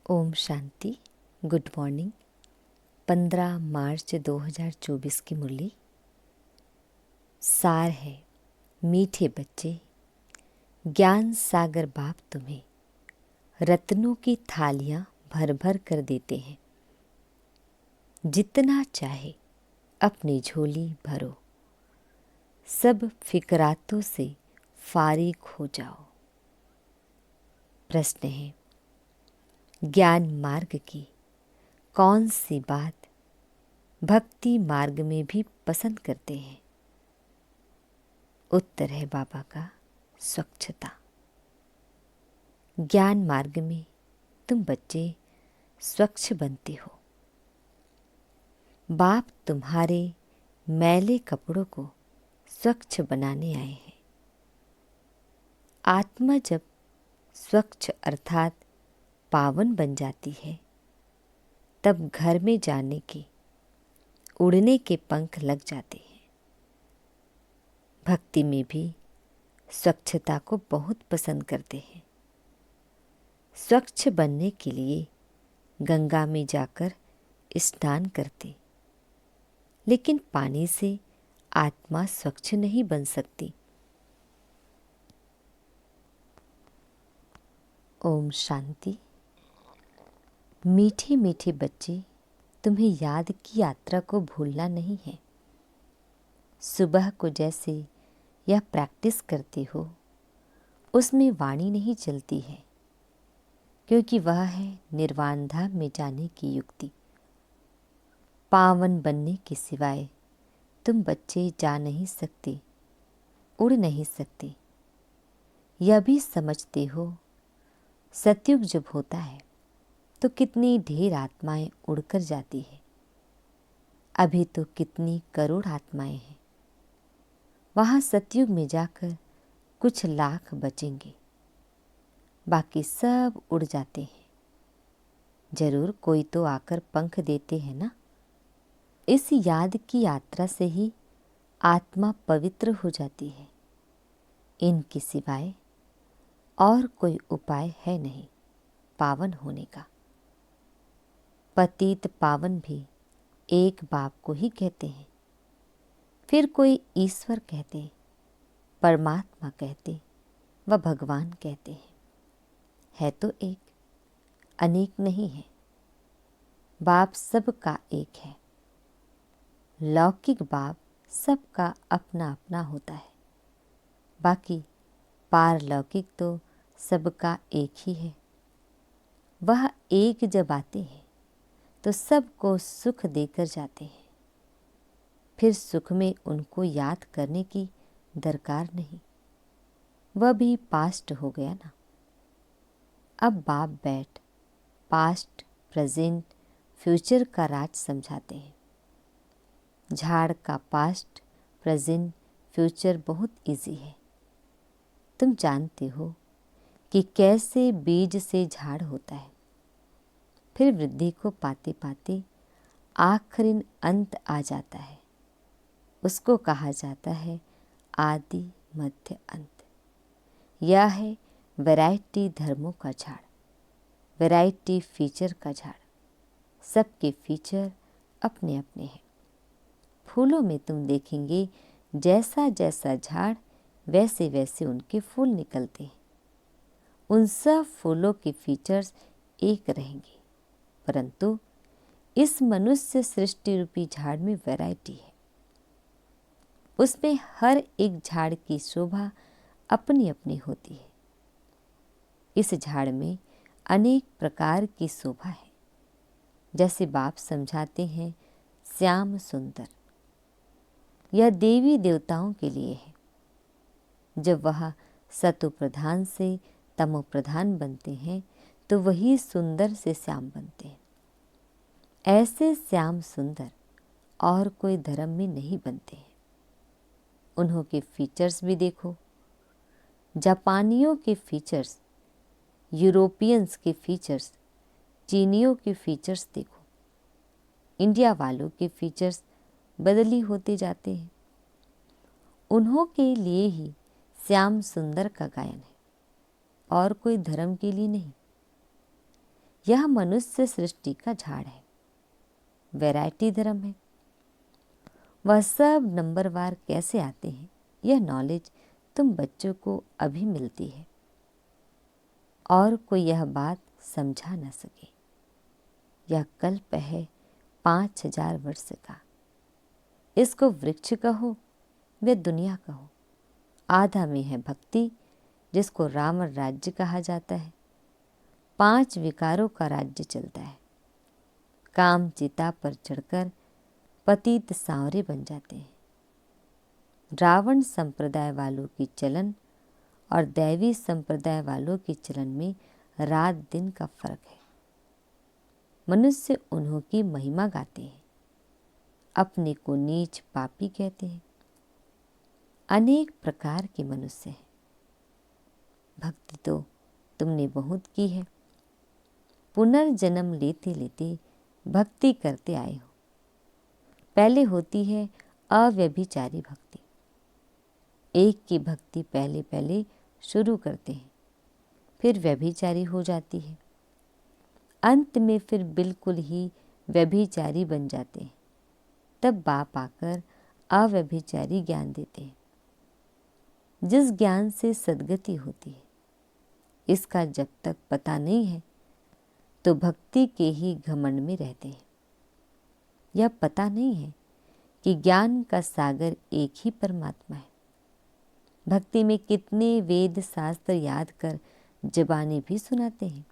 Om Shanti. Good morning. 15 मार्च 2024 की मुरली सार है। मीठे बच्चे, ज्ञान सागर बाप तुम्हें रत्नों की थालियां भर भर कर देते हैं। जितना चाहे अपनी झोली भरो, सब फिक्रातों से फारिग हो जाओ। प्रश्न है, ज्ञान मार्ग की कौन सी बात भक्ति मार्ग में भी पसंद करते हैं? उत्तर है बाबा का स्वच्छता। ज्ञान मार्ग में तुम बच्चे स्वच्छ बनते हो। बाप तुम्हारे मैले कपड़ों को स्वच्छ बनाने आए हैं। आत्मा जब स्वच्छ अर्थात पावन बन जाती है, तब घर में जाने के उड़ने के पंख लग जाते हैं। भक्ति में भी स्वच्छता को बहुत पसंद करते हैं। स्वच्छ बनने के लिए गंगा में जाकर स्नान करते, लेकिन पानी से आत्मा स्वच्छ नहीं बन सकती। ओम शांति। मीठे मीठे बच्चे, तुम्हें याद की यात्रा को भूलना नहीं है। सुबह को जैसे यह प्रैक्टिस करते हो, उसमें वाणी नहीं चलती है, क्योंकि वह है निर्वाण धाम में जाने की युक्ति। पावन बनने के सिवाय तुम बच्चे जा नहीं सकते, उड़ नहीं सकते। यह भी समझते हो, सतयुग जब होता है तो कितनी ढेर आत्माएं उड़कर जाती है। अभी तो कितनी करोड़ आत्माएं हैं। वहां सतयुग में जाकर कुछ लाख बचेंगे, बाकी सब उड़ जाते हैं। जरूर कोई तो आकर पंख देते हैं ना। इस याद की यात्रा से ही आत्मा पवित्र हो जाती है। इनके सिवाय और कोई उपाय है नहीं पावन होने का। पतित पावन भी एक बाप को ही कहते हैं, फिर कोई ईश्वर कहते, परमात्मा कहते व भगवान कहते हैं। है तो एक, अनेक नहीं है। बाप सबका एक है। लौकिक बाप सबका अपना अपना होता है, बाकी पारलौकिक तो सबका एक ही है। वह एक जब आते हैं तो सबको सुख देकर जाते हैं। फिर सुख में उनको याद करने की दरकार नहीं, वह भी पास्ट हो गया ना। अब बाप बैठ पास्ट, प्रेजेंट, फ्यूचर का राज समझाते हैं। झाड़ का पास्ट, प्रेजेंट, फ्यूचर बहुत इजी है। तुम जानते हो कि कैसे बीज से झाड़ होता है। फिर वृद्धि को पाते पाते आखिरी अंत आ जाता है। उसको कहा जाता है आदि मध्य अंत। यह है वैरायटी धर्मों का झाड़, वैरायटी फीचर का झाड़। सबके फीचर अपने अपने हैं। फूलों में तुम देखेंगे जैसा जैसा झाड़ वैसे वैसे उनके फूल निकलते हैं। उन सब फूलों के फीचर्स एक रहेंगे, परंतु इस मनुष्य सृष्टि रूपी झाड़ में वैरायटी है। उसमें हर एक झाड़ की शोभा अपनी अपनी होती है। इस झाड़ में अनेक प्रकार की शोभा है। जैसे बाप समझाते हैं श्याम सुंदर, यह देवी देवताओं के लिए है। जब वह सतो प्रधान से तमो प्रधान बनते हैं तो वही सुंदर से श्याम बनते हैं। ऐसे श्याम सुंदर और कोई धर्म में नहीं बनते हैं। उन्हों के फीचर्स भी देखो। जापानियों के फीचर्स, यूरोपियंस के फीचर्स, चीनियों के फीचर्स देखो। इंडिया वालों के फीचर्स बदली होते जाते हैं। उन्हों के लिए ही श्याम सुंदर का गायन है और कोई धर्म के लिए नहीं। यह मनुष्य सृष्टि का झाड़ है, वैरायटी धर्म है। वह सब नंबरवार कैसे आते हैं, यह नॉलेज तुम बच्चों को अभी मिलती है और कोई यह बात समझा न सके। यह कल्प है 5000 वर्ष का। इसको वृक्ष कहो वे दुनिया कहो। आधा में है भक्ति, जिसको रावण राज्य कहा जाता है। 5 विकारों का राज्य चलता है। काम चिता पर चढ़कर पतित सांवरे बन जाते हैं। रावण संप्रदाय वालों की चलन और दैवी संप्रदाय वालों के चलन में रात दिन का फर्क है। मनुष्य उन्हों की महिमा गाते हैं, अपने को नीच पापी कहते हैं। अनेक प्रकार के मनुष्य हैं। भक्ति तो तुमने बहुत की है। पुनर्जन्म लेते लेते भक्ति करते आए हो। पहले होती है अव्यभिचारी भक्ति। एक की भक्ति पहले पहले शुरू करते हैं, फिर व्यभिचारी हो जाती है। अंत में फिर बिल्कुल ही व्यभिचारी बन जाते हैं। तब बाप आकर अव्यभिचारी ज्ञान देते हैं, जिस ज्ञान से सद्गति होती है। इसका जब तक पता नहीं है तो भक्ति के ही घमंड में रहते हैं। यह पता नहीं है कि ज्ञान का सागर एक ही परमात्मा है। भक्ति में कितने वेद शास्त्र याद कर जबानी भी सुनाते हैं।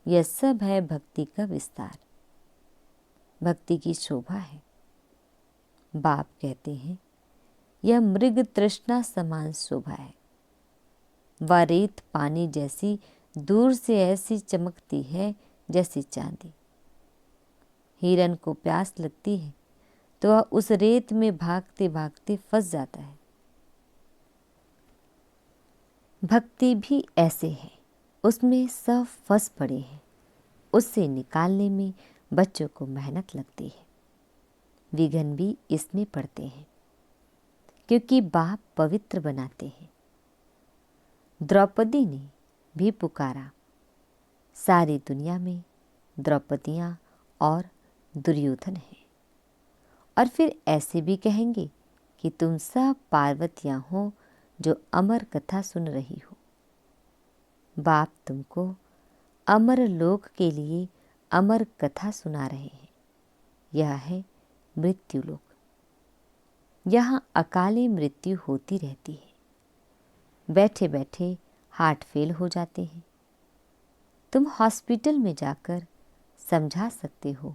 यह सब है भक्ति का विस्तार, भक्ति की शोभा है। बाप कहते हैं यह मृग तृष्णा समान शोभा है। वह रेत पानी जैसी दूर से ऐसी चमकती है जैसी चांदी। हिरन को प्यास लगती है तो वह उस रेत में भागते भागते फंस जाता है। भक्ति भी ऐसे है, उसमें सब फंस पड़े हैं। उससे निकालने में बच्चों को मेहनत लगती है। विघन भी इसमें पड़ते हैं, क्योंकि बाप पवित्र बनाते हैं। द्रौपदी ने भी पुकारा, सारी दुनिया में द्रौपदियाँ और दुर्योधन हैं। और फिर ऐसे भी कहेंगे कि तुम सब पार्वतियाँ हो जो अमर कथा सुन रही हो। बाप तुमको अमर लोक के लिए अमर कथा सुना रहे हैं। यह है मृत्यु लोक। यहाँ अकाली मृत्यु होती रहती है। बैठे बैठे हार्ट फेल हो जाते हैं। तुम हॉस्पिटल में जाकर समझा सकते हो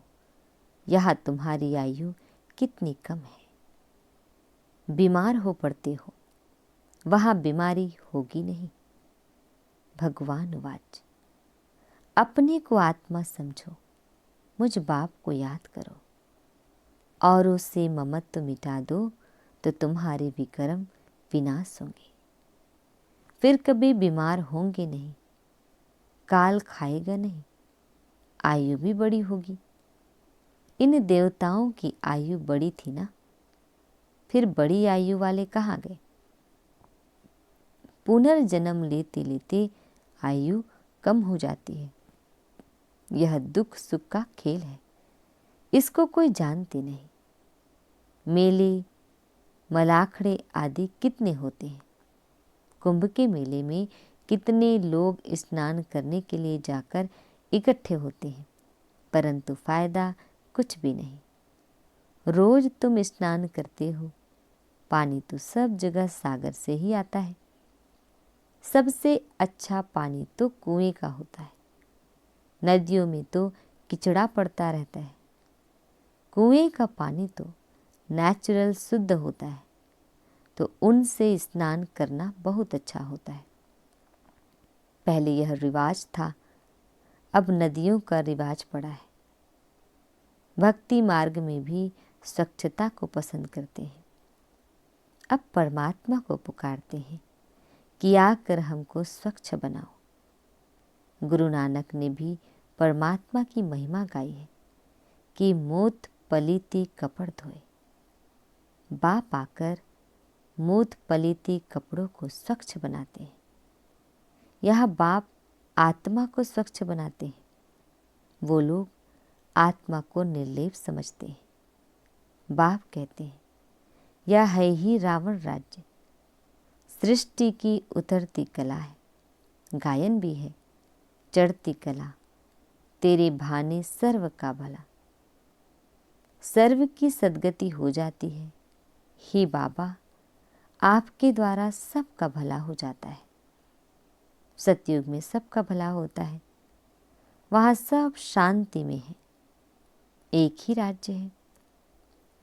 यहाँ तुम्हारी आयु कितनी कम है। बीमार हो पड़ते हो, वहाँ बीमारी होगी नहीं। भगवान वाच, अपने को आत्मा समझो, मुझ बाप को याद करो और उससे ममत्व मिटा दो तो तुम्हारे विक्रम विनाश होंगे। फिर कभी बीमार होंगे नहीं, काल खाएगा नहीं, आयु भी बड़ी होगी। इन देवताओं की आयु बड़ी थी ना, फिर बड़ी आयु वाले कहाँ गए? पुनर्जन्म लेते लेते आयु कम हो जाती है। यह दुख सुख का खेल है, इसको कोई जानते नहीं। मेले मलाखड़े आदि कितने होते हैं। कुंभ के मेले में कितने लोग स्नान करने के लिए जाकर इकट्ठे होते हैं, परंतु फायदा कुछ भी नहीं। रोज तुम स्नान करते हो, पानी तो सब जगह सागर से ही आता है। सबसे अच्छा पानी तो कुएं का होता है। नदियों में तो किचड़ा पड़ता रहता है। कुएं का पानी तो नेचुरल शुद्ध होता है, तो उनसे स्नान करना बहुत अच्छा होता है। पहले यह रिवाज था, अब नदियों का रिवाज पड़ा है। भक्ति मार्ग में भी स्वच्छता को पसंद करते हैं। अब परमात्मा को पुकारते हैं कि आकर हमको स्वच्छ बनाओ। गुरु नानक ने भी परमात्मा की महिमा गाई है कि मोत पलीती कपड़ धोए। बाप आकर मोत पलीती कपड़ों को स्वच्छ बनाते हैं। यह बाप आत्मा को स्वच्छ बनाते हैं। वो लोग आत्मा को निर्लेप समझते हैं। बाप कहते हैं, यह है ही रावण राज्य। सृष्टि की उतरती कला है, गायन भी है चढ़ती कला। तेरे भाने सर्व का भला, सर्व की सद्गति हो जाती है। हे बाबा, आपके द्वारा सबका भला हो जाता है। सतयुग में सबका भला होता है, वहाँ सब शांति में है, एक ही राज्य है।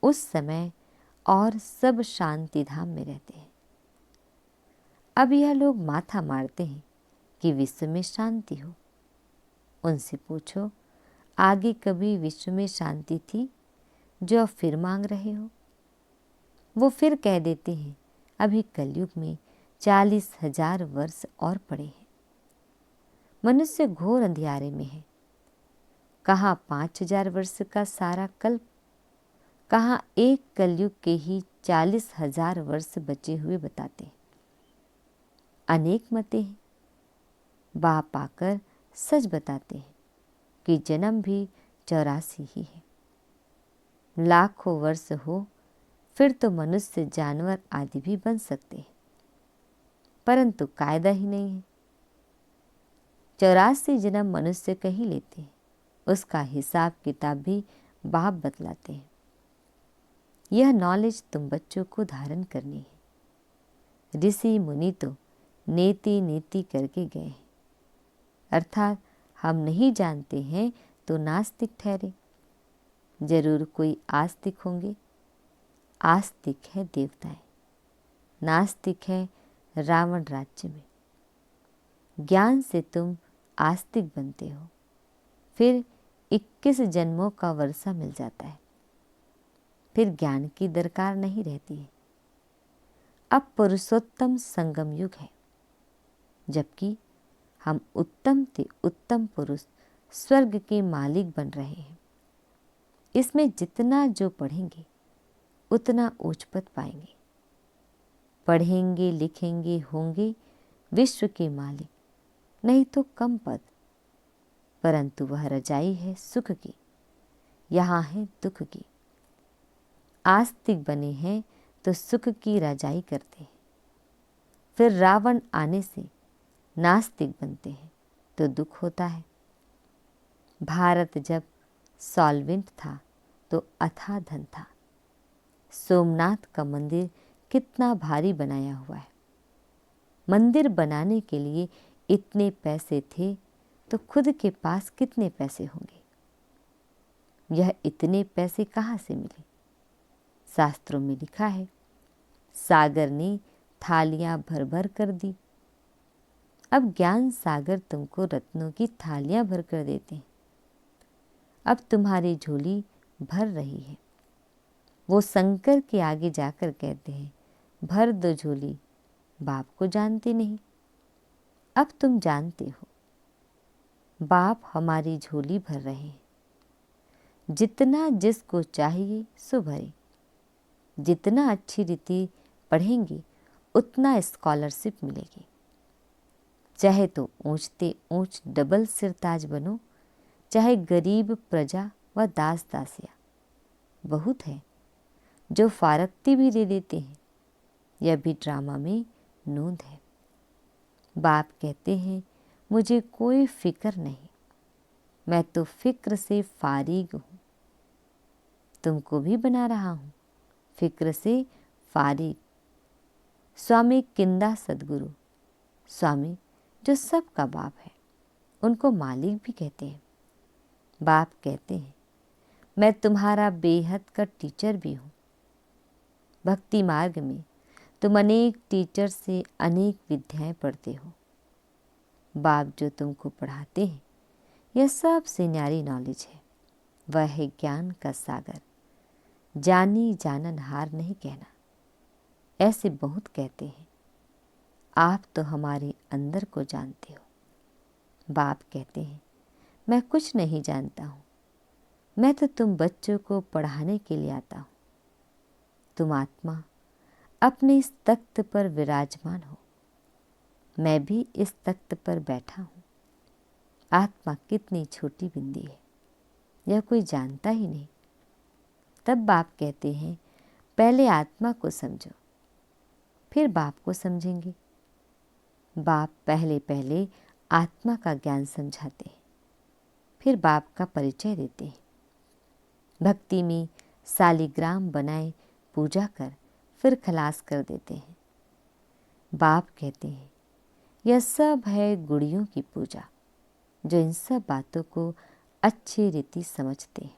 उस समय और सब शांति धाम में रहते हैं। अब यह लोग माथा मारते हैं कि विश्व में शांति हो। उनसे पूछो, आगे कभी विश्व में शांति थी जो अब फिर मांग रहे हो? वो फिर कह देते हैं, अभी कलयुग में 40,000 वर्ष और पड़े हैं। मनुष्य घोर अंधियारे में है। कहाँ 5,000 वर्ष का सारा कल्प, कहाँ एक कलयुग के ही 40,000 वर्ष बचे हुए बताते हैं। अनेक मतें हैं। बाप आकर सच बताते हैं कि जन्म भी 84 ही है। लाखों वर्ष हो फिर तो मनुष्य जानवर आदि भी बन सकते हैं, परंतु कायदा ही नहीं है। 84 जन्म मनुष्य कहीं लेते हैं, उसका हिसाब किताब भी बाप बतलाते हैं। यह नॉलेज तुम बच्चों को धारण करनी है। ऋषि मुनि तो नेति नेति करके गए हैं, अर्थात हम नहीं जानते हैं तो नास्तिक ठहरे। जरूर कोई आस्तिक होंगे। आस्तिक है देवताएं, नास्तिक है रावण राज्य में। ज्ञान से तुम आस्तिक बनते हो, फिर 21 जन्मों का वर्षा मिल जाता है। फिर ज्ञान की दरकार नहीं रहती है। अब पुरुषोत्तम संगम युग है, जबकि हम उत्तम से उत्तम पुरुष स्वर्ग के मालिक बन रहे हैं। इसमें जितना जो पढ़ेंगे उतना ऊंच पद पाएंगे। पढ़ेंगे लिखेंगे होंगे विश्व के मालिक, नहीं तो कम पद। परंतु वह रजाई है सुख की, यहाँ है दुख की। आस्तिक बने हैं तो सुख की रजाई करते हैं, फिर रावण आने से नास्तिक बनते हैं तो दुख होता है। भारत जब सॉल्वेंट था तो अथाह धन था। सोमनाथ का मंदिर कितना भारी बनाया हुआ है। मंदिर बनाने के लिए इतने पैसे थे तो खुद के पास कितने पैसे होंगे? यह इतने पैसे कहाँ से मिले? शास्त्रों में लिखा है, सागर ने थालियां भर भर कर दी। अब ज्ञान सागर तुमको रत्नों की थालियां भर कर देते हैं। अब तुम्हारी झोली भर रही है। वो शंकर के आगे जाकर कहते हैं, भर दो झोली। बाप को जानते नहीं, अब तुम जानते हो। बाप हमारी झोली भर रहे हैं। जितना जिसको चाहिए सो भरे। जितना अच्छी रीति पढ़ेंगे उतना स्कॉलरशिप मिलेगी। चाहे तो ऊंचते ऊंच डबल सिरताज बनो, चाहे गरीब प्रजा व दास दासिया। बहुत है जो फारक्ती भी दे देते हैं। यह भी ड्रामा में नोंद है। बाप कहते हैं, मुझे कोई फिक्र नहीं, मैं तो फिक्र से फारिग हूँ। तुमको भी बना रहा हूँ फिक्र से फारिग। स्वामी किंदा सदगुरु, स्वामी जो सबका बाप है, उनको मालिक भी कहते हैं। बाप कहते हैं, मैं तुम्हारा बेहद का टीचर भी हूँ। भक्ति मार्ग में तुम अनेक टीचर से अनेक विद्याएं पढ़ते हो। बाप जो तुमको पढ़ाते हैं यह सबसे न्यारी नॉलेज है। वह है ज्ञान का सागर। जानी जानन हार नहीं कहना। ऐसे बहुत कहते हैं, आप तो हमारे अंदर को जानते हो। बाप कहते हैं, मैं कुछ नहीं जानता हूँ, मैं तो तुम बच्चों को पढ़ाने के लिए आता हूँ। तुम आत्मा अपने इस तख्त पर विराजमान हो, मैं भी इस तख्त पर बैठा हूँ। आत्मा कितनी छोटी बिंदी है, यह कोई जानता ही नहीं। तब बाप कहते हैं पहले आत्मा को समझो, फिर बाप को समझेंगे। बाप पहले पहले आत्मा का ज्ञान समझाते हैं, फिर बाप का परिचय देते हैं। भक्ति में सालिग्राम बनाए पूजा कर फिर खलास कर देते हैं। बाप कहते हैं यह सब है गुड़ियों की पूजा, जो इन सब बातों को अच्छी रीति समझते हैं।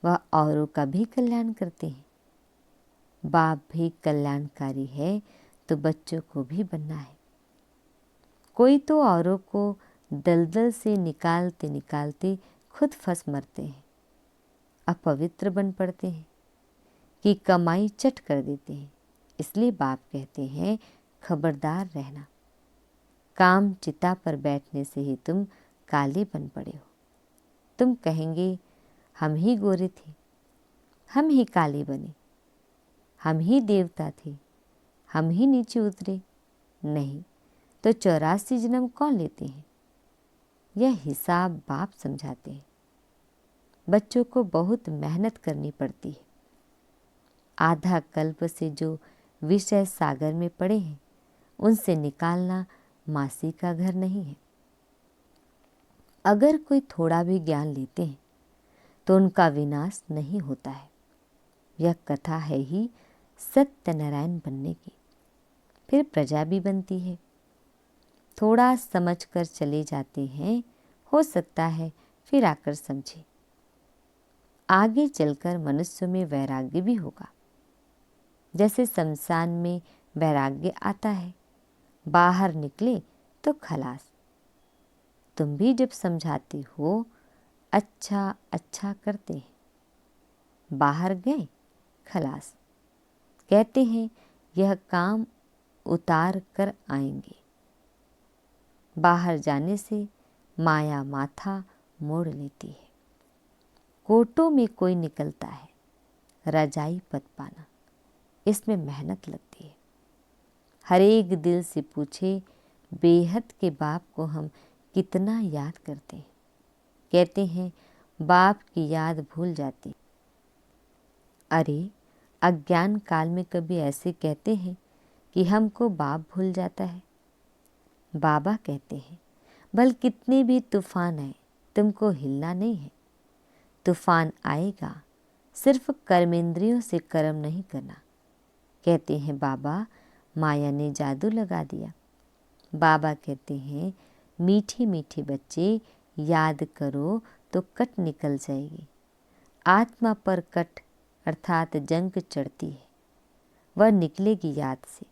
वह औरों का भी कल्याण करते हैं। बाप भी कल्याणकारी है तो बच्चों को भी बनना है। कोई तो औरों को दलदल से निकालते निकालते खुद फंस मरते हैं, अपवित्र बन पड़ते हैं कि कमाई चट कर देते हैं। इसलिए बाप कहते हैं खबरदार रहना, काम चिता पर बैठने से ही तुम काले बन पड़े हो। तुम कहेंगे हम ही गोरे थे, हम ही काले बने, हम ही देवता थे, हम ही नीचे उतरे। नहीं तो 84 जन्म कौन लेते हैं? यह हिसाब बाप समझाते हैं। बच्चों को बहुत मेहनत करनी पड़ती है। आधा कल्प से जो विषय सागर में पड़े हैं उनसे निकालना मासी का घर नहीं है। अगर कोई थोड़ा भी ज्ञान लेते हैं तो उनका विनाश नहीं होता है। यह कथा है ही सत्यनारायण बनने की, फिर प्रजा भी बनती है। थोड़ा समझ कर चले जाते हैं, हो सकता है फिर आकर समझे। आगे चलकर मनुष्य में वैराग्य भी होगा। जैसे शमशान में वैराग्य आता है, बाहर निकले तो खलास। तुम भी जब समझाते हो अच्छा अच्छा करते हैं, बाहर गए खलास। कहते हैं यह काम उतार कर आएंगे। बाहर जाने से माया माथा मोड़ लेती है। कोटों में कोई निकलता है, रजाई पद पाना, इसमें मेहनत लगती है। हर एक दिल से पूछे बेहद के बाप को हम कितना याद करते हैं। कहते हैं बाप की याद भूल जाती। अरे अज्ञान काल में कभी ऐसे कहते हैं कि हमको बाप भूल जाता है। बाबा कहते हैं भल कितने भी तूफान आए तुमको हिलना नहीं है। तूफान आएगा, सिर्फ कर्मेंद्रियों से कर्म नहीं करना। कहते हैं बाबा माया ने जादू लगा दिया। बाबा कहते हैं मीठे मीठे बच्चे याद करो तो कट निकल जाएगी। आत्मा पर कट अर्थात जंग चढ़ती है, वह निकलेगी याद से।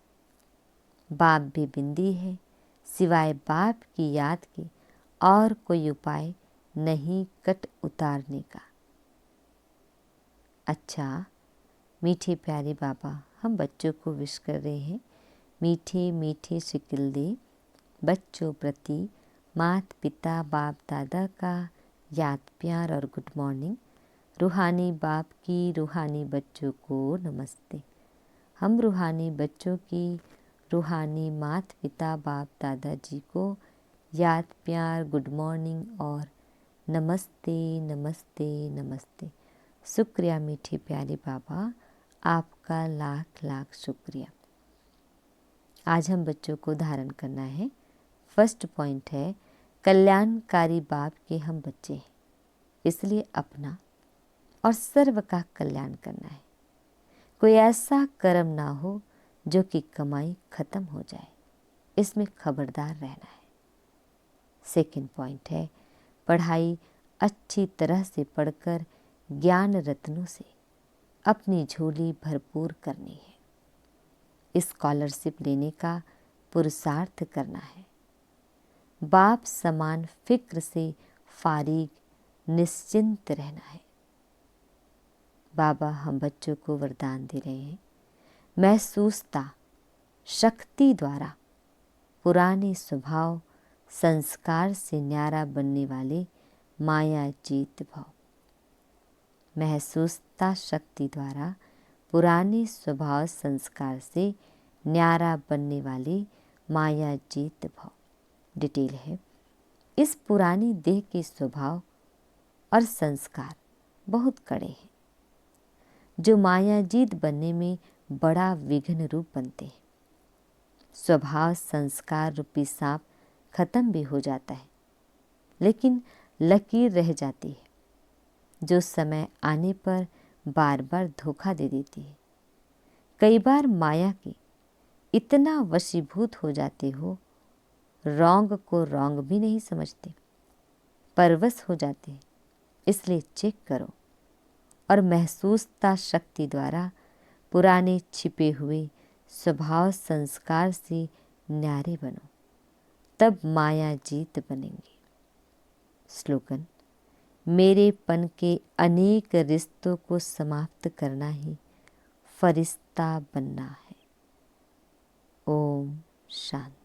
बाप भी बिंदी है, सिवाय बाप की याद के और कोई उपाय नहीं कट उतारने का। अच्छा मीठे प्यारे बाबा, हम बच्चों को विश कर रहे हैं मीठे मीठे शिकिल दे। बच्चों प्रति माता पिता बाप दादा का याद प्यार और गुड मॉर्निंग। रूहानी बाप की रूहानी बच्चों को नमस्ते। हम रूहानी बच्चों की रूहानी माता पिता बाप दादा जी को याद प्यार गुड मॉर्निंग और नमस्ते नमस्ते नमस्ते। शुक्रिया मीठे प्यारे बाबा, आपका लाख लाख शुक्रिया। आज हम बच्चों को धारण करना है। फर्स्ट पॉइंट है कल्याणकारी बाप के हम बच्चे हैं, इसलिए अपना और सर्व का कल्याण करना है। कोई ऐसा कर्म ना हो जो कि कमाई खत्म हो जाए, इसमें खबरदार रहना है। सेकंड पॉइंट है पढ़ाई अच्छी तरह से पढ़कर ज्ञान रत्नों से अपनी झोली भरपूर करनी है। स्कॉलरशिप लेने का पुरुषार्थ करना है। बाप समान फिक्र से फारिग निश्चिंत रहना है। बाबा हम बच्चों को वरदान दे रहे हैं महसूसता शक्ति द्वारा पुराने स्वभाव संस्कार से न्यारा बनने वाले माया जीत भाव। महसूसता शक्ति द्वारा पुराने स्वभाव संस्कार से न्यारा बनने वाले माया जीत भाव। डिटेल है इस पुरानी देह के स्वभाव और संस्कार बहुत कड़े हैं, जो मायाजीत बनने में बड़ा विघ्न रूप बनते हैं। स्वभाव संस्कार रूपी सांप खत्म भी हो जाता है, लेकिन लकीर रह जाती है, जो समय आने पर बार बार धोखा दे देती है। कई बार माया के इतना वशीभूत हो जाते हो, रॉन्ग को रॉन्ग भी नहीं समझते, परवश हो जाते हैं। इसलिए चेक करो और महसूसता शक्ति द्वारा पुराने छिपे हुए स्वभाव संस्कार से न्यारे बनो, तब माया जीत बनेंगे। स्लोगन: मेरेपन के अनेक रिश्तों को समाप्त करना ही फरिश्ता बनना है। ओम शांति।